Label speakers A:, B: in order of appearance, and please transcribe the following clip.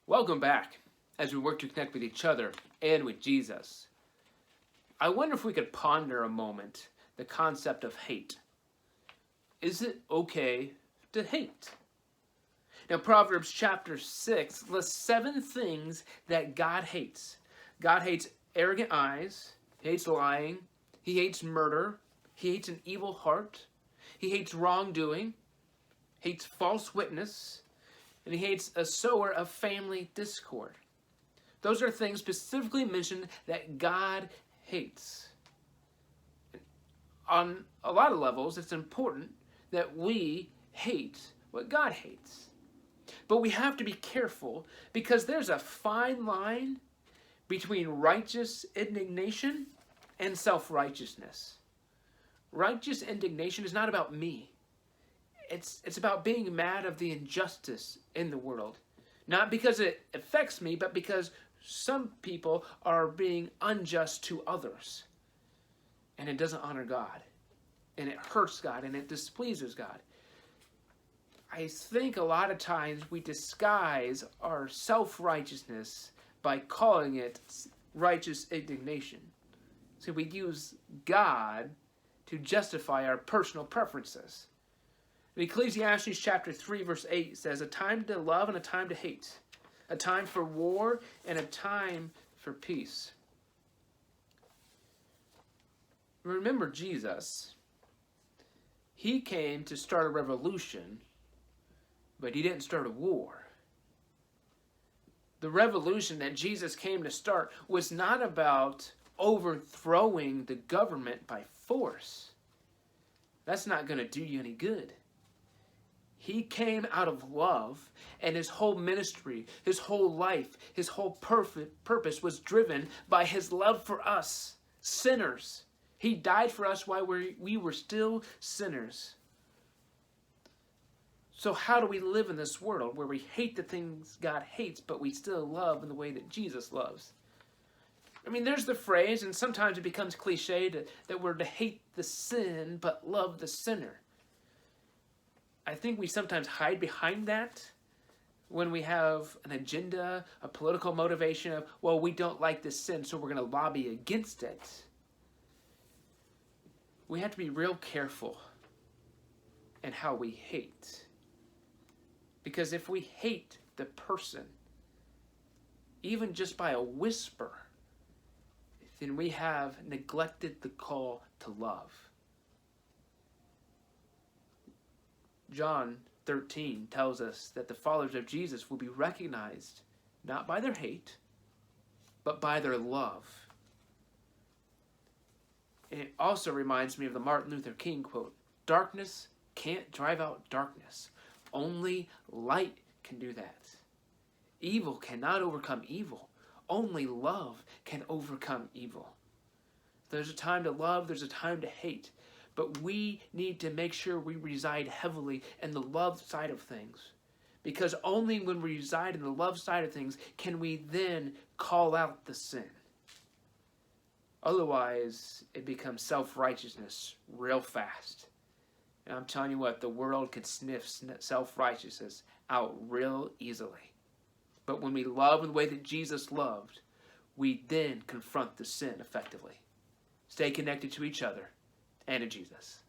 A: Welcome back as we work to connect with each other and with Jesus. I wonder if we could ponder a moment the concept of hate. Is it okay to hate? Now, Proverbs chapter 6 lists 7 things that God hates. God hates arrogant eyes, he hates lying, he hates murder, he hates an evil heart, he hates wrongdoing, hates false witness, and he hates a sower of family discord. Those are things specifically mentioned that God hates. On a lot of levels, it's important that we hate what God hates. But we have to be careful because there's a fine line between righteous indignation and self-righteousness. Righteous indignation is not about me. It's about being mad of the injustice in the world. Not because it affects me, but because some people are being unjust to others. And it doesn't honor God. And it hurts God and it displeases God. I think a lot of times we disguise our self-righteousness by calling it righteous indignation. So we use God to justify our personal preferences. In Ecclesiastes chapter 3 verse 8 says, a time to love and a time to hate, a time for war and a time for peace. Remember Jesus, he came to start a revolution, but he didn't start a war. The revolution that Jesus came to start was not about overthrowing the government by force. That's not going to do you any good. He came out of love, and his whole ministry, his whole life, his whole purpose was driven by his love for us, sinners. He died for us while we were still sinners. So how do we live in this world where we hate the things God hates, but we still love in the way that Jesus loves? I mean, there's the phrase, and sometimes it becomes cliche, that we're to hate the sin, but love the sinner. I think we sometimes hide behind that when we have an agenda, a political motivation of, well, we don't like this sin, so we're going to lobby against it. We have to be real careful in how we hate. Because if we hate the person, even just by a whisper, then we have neglected the call to love. John 13 tells us that the followers of Jesus will be recognized not by their hate, but by their love. And it also reminds me of the Martin Luther King quote, darkness can't drive out darkness. Only light can do that. Evil cannot overcome evil. Only love can overcome evil. There's a time to love, there's a time to hate. But we need to make sure we reside heavily in the love side of things. Because only when we reside in the love side of things can we then call out the sin. Otherwise, it becomes self-righteousness real fast. And I'm telling you what, the world can sniff self-righteousness out real easily. But when we love in the way that Jesus loved, we then confront the sin effectively. Stay connected to each other and to Jesus.